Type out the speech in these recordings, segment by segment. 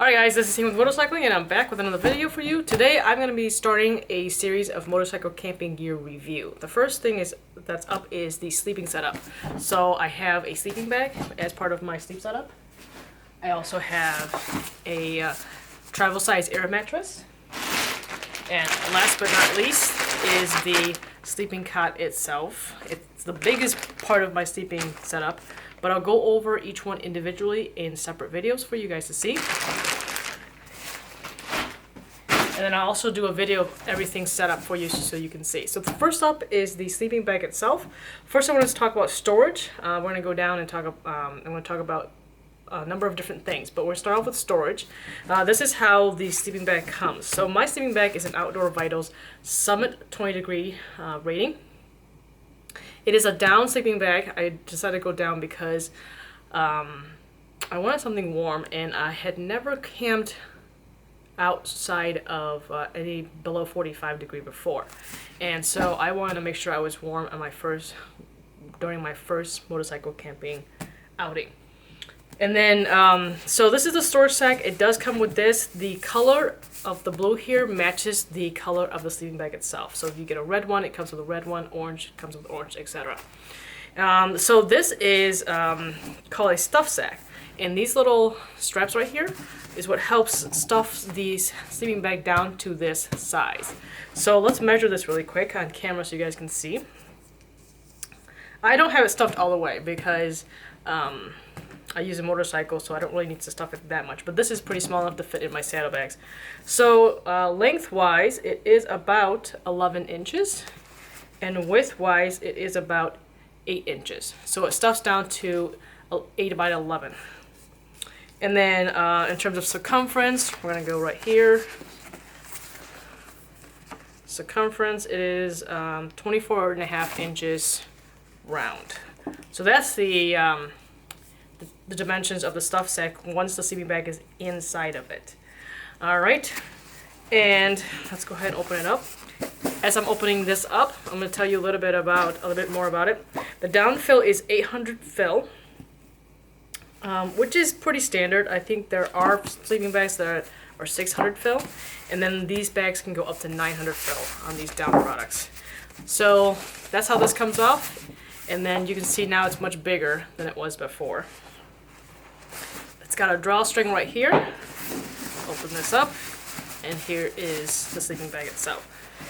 Alright guys, this is Team with Motorcycling and I'm back with another video for you. Today I'm going to be starting a series of motorcycle camping gear review. The first thing that's up is the sleeping setup. So I have a sleeping bag as part of my sleep setup. I also have a travel size air mattress. And last but not least is the sleeping cot itself. It's the biggest part of my sleeping setup, but I'll go over each one individually in separate videos for you guys to see. And then I'll also do a video of everything set up for you so you can see. So the first up is the sleeping bag itself. First I want to talk about storage. We're going to go down and I'm going to talk about a number of different things, but we'll start off with storage. This is how the sleeping bag comes. So my sleeping bag is an Outdoor Vitals Summit 20 degree rating. It is a down sleeping bag. I decided to go down because I wanted something warm, and I had never camped outside of any below 45 degree before, and so I wanted to make sure I was warm on during my first motorcycle camping outing. And then so this is the storage sack. It does come with this. The color of the blue here matches the color of the sleeping bag itself. So if you get a red one, it comes with a red one. Orange comes with orange, etc. So this is called a stuff sack, and these little straps right here is what helps stuff these sleeping bag down to this size. So let's measure this really quick on camera so you guys can see. I don't have it stuffed all the way because I use a motorcycle, so I don't really need to stuff it that much, but this is pretty small enough to fit in my saddlebags. So lengthwise, it is about 11 inches, and widthwise, it is about 8 inches. So it stuffs down to 8 by 11. And then in terms of circumference, we're going to go right here. Circumference, it is 24.5 inches round. So that's the dimensions of the stuff sack once the sleeping bag is inside of it. All right, and let's go ahead and open it up. As I'm opening this up, I'm going to tell you a little bit more about it. The downfill is 800 fill, which is pretty standard. I think there are sleeping bags that are 600 fill, and then these bags can go up to 900 fill on these down products. So that's how this comes off, and then you can see now it's much bigger than it was before. It's got a drawstring right here. Open this up, and here is the sleeping bag itself.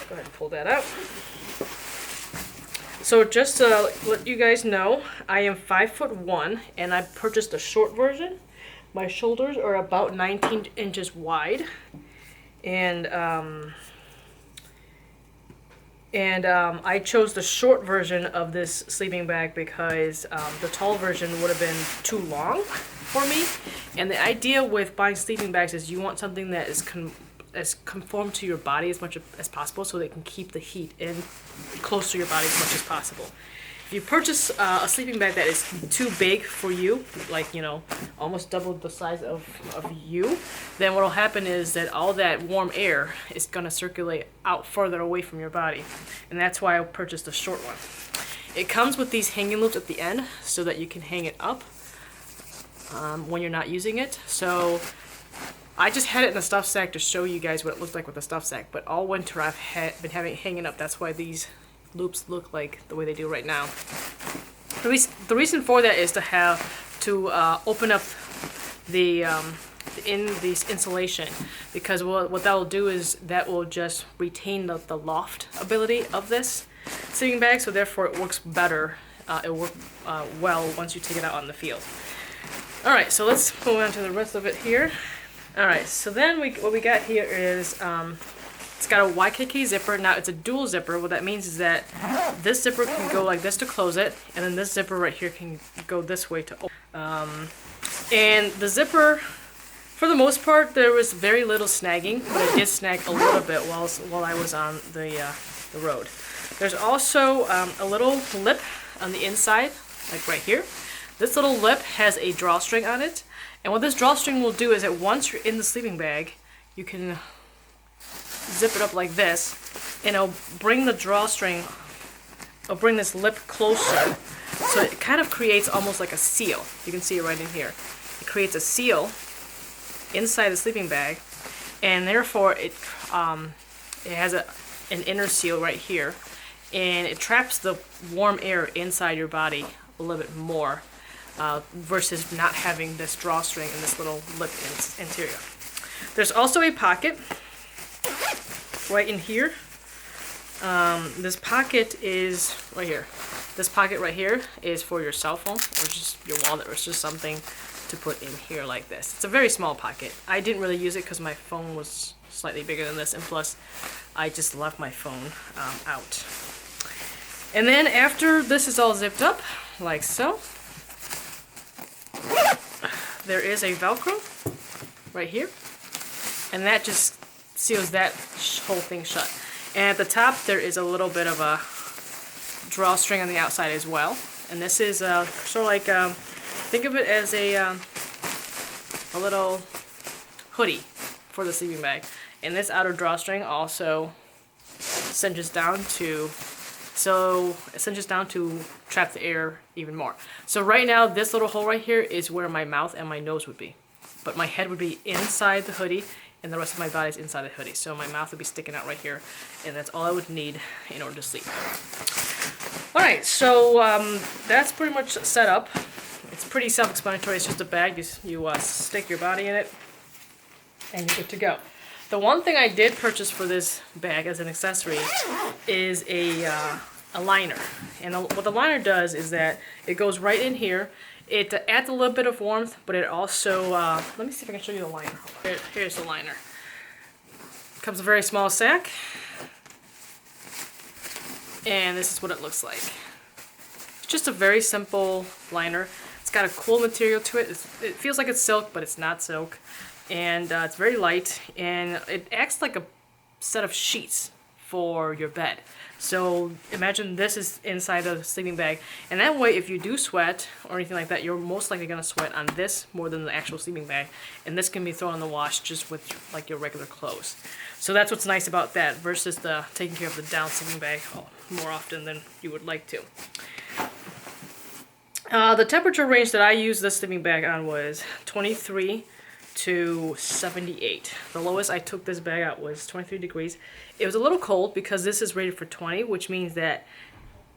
Go ahead and pull that out. So just to let you guys know, I am 5'1", and I purchased a short version. My shoulders are about 19 inches wide, and I chose the short version of this sleeping bag because the tall version would have been too long for me. And the idea with buying sleeping bags is you want something that is conform to your body as much as possible, so they can keep the heat in close to your body as much as possible. If you purchase a sleeping bag that is too big for you, like, you know, almost double the size of you, then what will happen is that all that warm air is going to circulate out further away from your body. And that's why I purchased a short one. It comes with these hanging loops at the end so that you can hang it up when you're not using it. So I just had it in the stuff sack to show you guys what it looked like with the stuff sack, but all winter I've been having it hanging up. That's why these loops look like the way they do right now. The reason for that is to open up the insulation, because what that will do is that will just retain the loft ability of this sleeping bag, so therefore it works better. It will work well once you take it out on the field. All right, so let's go on to the rest of it here. All right, so then what we got here is it's got a YKK zipper. Now it's a dual zipper. What that means is that this zipper can go like this to close it, and then this zipper right here can go this way to open. And the zipper, for the most part, there was very little snagging, but it did snag a little bit while I was on the road. There's also a little lip on the inside, like right here. This little lip has a drawstring on it, and what this drawstring will do is that once you're in the sleeping bag, you can zip it up like this, and it'll bring the drawstring, it'll bring this lip closer, so it kind of creates almost like a seal. You can see it right in here. It creates a seal inside the sleeping bag, and therefore it has an inner seal right here, and it traps the warm air inside your body a little bit more versus not having this drawstring and this little lip interior. There's also a pocket right in here. This pocket is right here. This pocket right here is for your cell phone or just your wallet or just something to put in here like this. It's a very small pocket. I didn't really use it because my phone was slightly bigger than this, and plus I just left my phone out. And then after this is all zipped up like so, there is a Velcro right here, and that just seals that whole thing shut. And at the top there is a little bit of a drawstring on the outside as well, and this is sort of like think of it as a little hoodie for the sleeping bag. And this outer drawstring also cinches down to trap the air even more. So right now this little hole right here is where my mouth and my nose would be, but my head would be inside the hoodie and the rest of my body is inside the hoodie. So my mouth would be sticking out right here, and that's all I would need in order to sleep. Alright, so that's pretty much set up. It's pretty self-explanatory. It's just a bag. You stick your body in it, and you're good to go. The one thing I did purchase for this bag as an accessory is a liner. And what the liner does is that it goes right in here. It adds a little bit of warmth, but it also, let me see if I can show you the liner. Here's the liner. It comes in a very small sack. And this is what it looks like. It's just a very simple liner. It's got a cool material to it. It feels like it's silk, but it's not silk. And it's very light, and it acts like a set of sheets for your bed. So imagine this is inside the sleeping bag, and that way if you do sweat or anything like that, you're most likely going to sweat on this more than the actual sleeping bag, and this can be thrown in the wash just with like your regular clothes. So that's what's nice about that versus the taking care of the down sleeping bag more often than you would like to. The temperature range that I used this sleeping bag on was 23 to 78. The lowest I took this bag out was 23 degrees. It was a little cold because this is rated for 20, which means that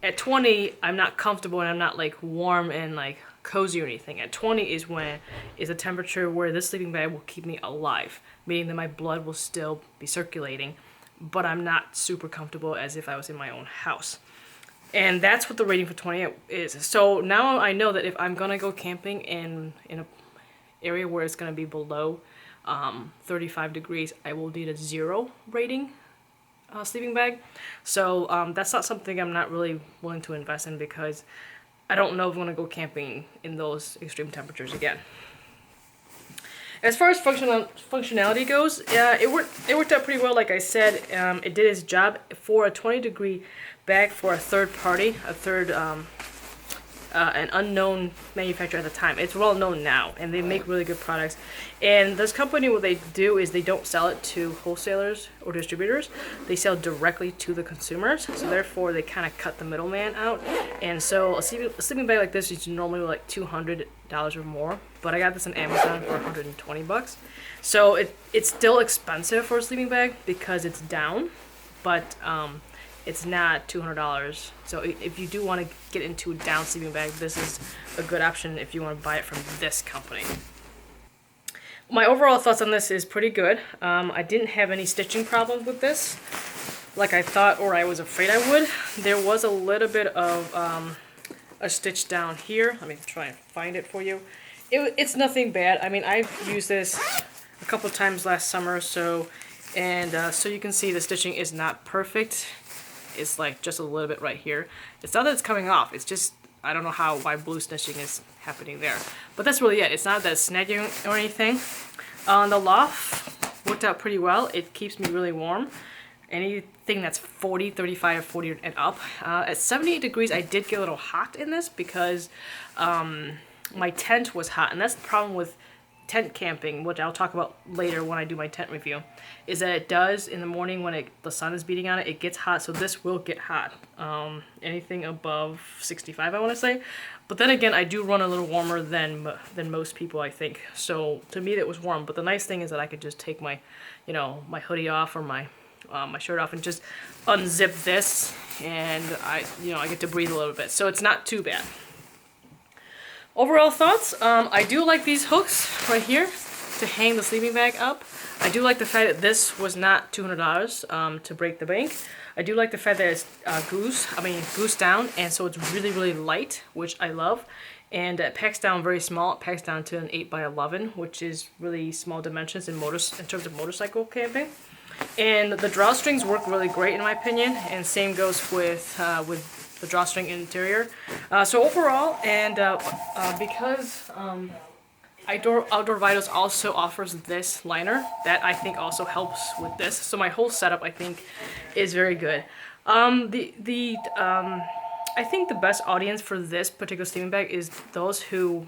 at 20 I'm not comfortable and I'm not like warm and like cozy or anything. At 20 is a temperature where this sleeping bag will keep me alive, meaning that my blood will still be circulating, but I'm not super comfortable as if I was in my own house. And that's what the rating for 20 is. So now I know that if I'm gonna go camping in a area where it's going to be below 35 degrees, I will need a 0 rating sleeping bag. So that's not something I'm not really willing to invest in because I don't know if I'm going to go camping in those extreme temperatures again. As far as functionality goes, it worked out pretty well. Like I said, it did its job for a 20-degree bag for a third party, an unknown manufacturer at the time. It's well known now, and they make really good products. And this company, what they do is they don't sell it to wholesalers or distributors. They sell directly to the consumers. So therefore, they kind of cut the middleman out. And so a sleeping bag like this is normally like $200 or more. But I got this on Amazon for 120 bucks. So it's still expensive for a sleeping bag because it's down, but it's not $200. So if you do want to get into a down sleeping bag, this is a good option if you want to buy it from this company. My overall thoughts on this is pretty good. I didn't have any stitching problems with this like I thought or I was afraid I would. There was a little bit of a stitch down here. Let me try and find it for you. It's nothing bad. I mean, I've used this a couple times last summer, so you can see the stitching is not perfect. It's like just a little bit right here. It's not that it's coming off. It's just, I don't know why blue stitching is happening there. But that's really it. It's not that snagging or anything. The loft worked out pretty well. It keeps me really warm. Anything that's 35 or 40 and up. At 78 degrees, I did get a little hot in this because my tent was hot. And that's the problem with tent camping, which I'll talk about later when I do my tent review, is that it does in the morning when the sun is beating on it, it gets hot. So this will get hot. Anything above 65, I want to say. But then again, I do run a little warmer than most people, I think. So to me, it was warm. But the nice thing is that I could just take my, you know, my hoodie off or my shirt off and just unzip this, and I get to breathe a little bit. So it's not too bad. Overall thoughts, I do like these hooks right here to hang the sleeping bag up. I do like the fact that this was not $200 to break the bank. I do like the fact that it's goose down, and so it's really, really light, which I love. And it packs down very small. It packs down to an 8x11, which is really small dimensions in terms of motorcycle camping. And the drawstrings work really great in my opinion, and same goes with the drawstring interior. So overall, and because Outdoor Vitals also offers this liner, that I think also helps with this. So my whole setup, I think, is very good. I think the best audience for this particular sleeping bag is those who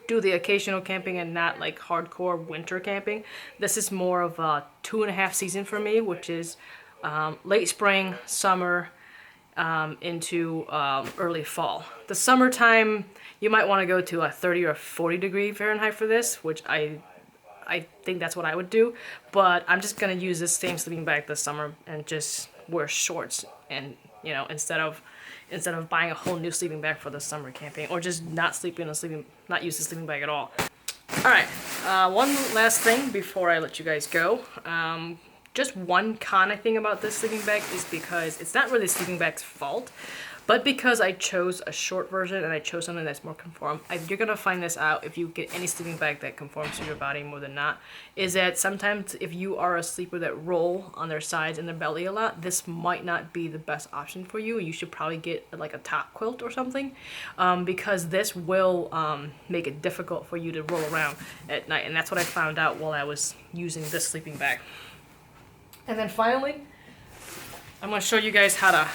do the occasional camping and not like hardcore winter camping. This is more of a 2.5 season for me, which is late spring, summer, into early fall. The summertime, you might want to go to a 30 or 40 degree Fahrenheit for this, which I think that's what I would do. But I'm just gonna use this same sleeping bag this summer and just wear shorts, and instead of buying a whole new sleeping bag for the summer camping, or just not use the sleeping bag at all. All right, one last thing before I let you guys go. Just one con I think about this sleeping bag is because it's not really the sleeping bag's fault, but because I chose a short version and I chose something that's more conform. You're gonna find this out if you get any sleeping bag that conforms to your body more than not, is that sometimes if you are a sleeper that roll on their sides and their belly a lot, this might not be the best option for you. You should probably get like a top quilt or something, because this will make it difficult for you to roll around at night, and that's what I found out while I was using this sleeping bag. And then finally, I'm going to show you guys how to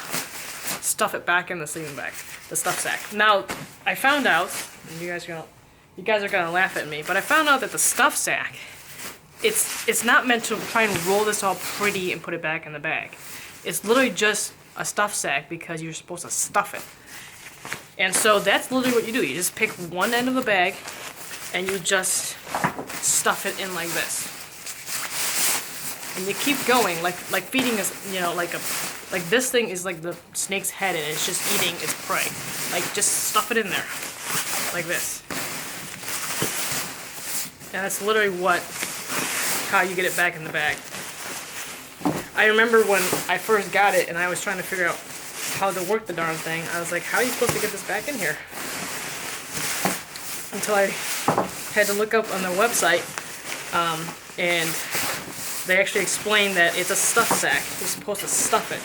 stuff it back in the sleeping bag, the stuff sack. Now, I found out, and you guys are gonna laugh at me, but I found out that the stuff sack, it's not meant to try and roll this all pretty and put it back in the bag. It's literally just a stuff sack because you're supposed to stuff it. And so that's literally what you do. You just pick one end of the bag and you just stuff it in like this. And you keep going, like feeding is, like this thing is like the snake's head and it's just eating its prey. Like just stuff it in there, like this. And that's literally how you get it back in the bag. I remember when I first got it and I was trying to figure out how to work the darn thing. I was like, how are you supposed to get this back in here? Until I had to look up on the website, and they actually explain that it's a stuff sack. You're supposed to stuff it.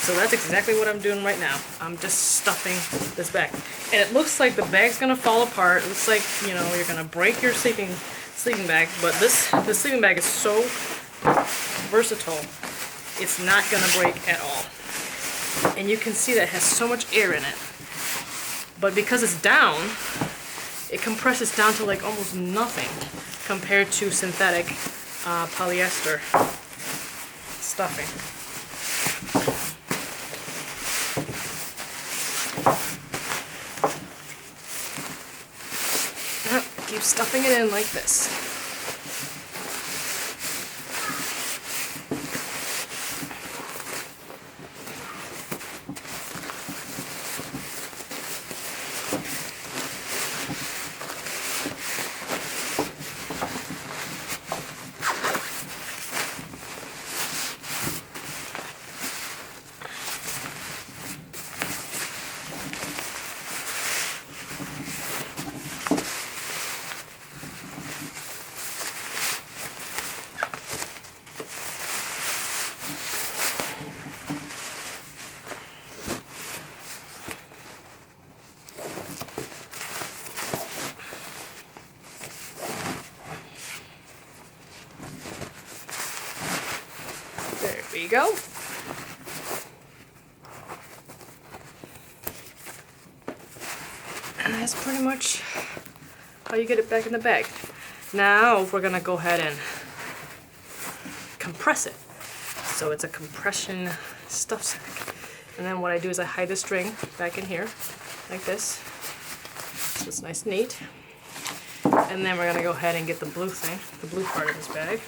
So that's exactly what I'm doing right now. I'm just stuffing this back. And it looks like the bag's gonna fall apart. It looks like, you're gonna break your sleeping bag, but this sleeping bag is so versatile, it's not gonna break at all. And you can see that it has so much air in it. But because it's down, it compresses down to like almost nothing compared to synthetic polyester stuffing. Keep stuffing it in like this. There you go. And that's pretty much how you get it back in the bag. Now we're gonna go ahead and compress it. So it's a compression stuff sack. And then what I do is I hide the string back in here, like this. So it's nice and neat. And then we're gonna go ahead and get the blue thing, the blue part of this bag.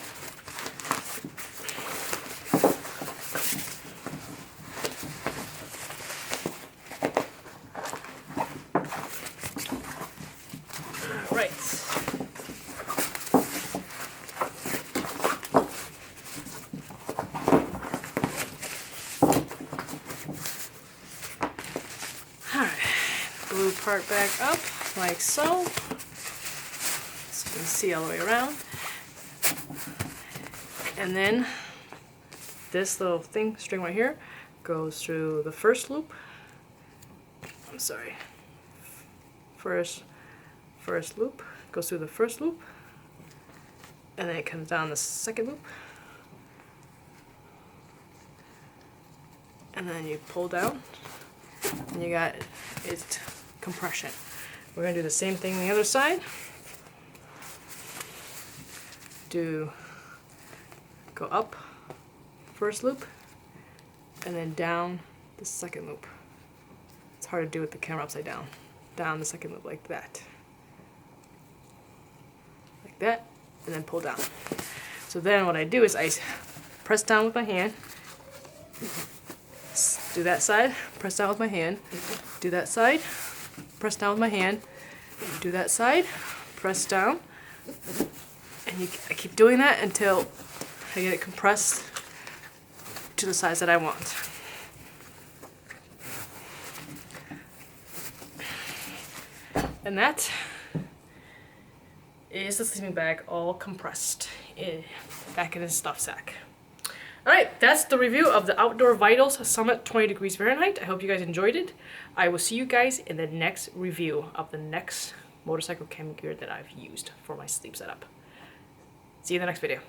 Alright. Alright. Blue part back up, like so. So you can see all the way around. And then this little thing, string right here, goes through the first loop. I'm sorry. First loop, goes through the first loop, and then it comes down the second loop. And then you pull down, and you got it compression. We're gonna do the same thing on the other side. Go up, first loop, and then down the second loop. It's hard to do with the camera upside down. Down the second loop like that. Like that, and then pull down. So then what I do is I press down with my hand, do that side, press down with my hand, do that side, press down with my hand, do that side, press down, and I keep doing that until I get it compressed to the size that I want. And that is the sleeping bag all compressed back in its stuff sack. Alright, that's the review of the Outdoor Vitals Summit 20 degrees Fahrenheit. I hope you guys enjoyed it. I will see you guys in the next review of the next motorcycle camping gear that I've used for my sleep setup. See you in the next video.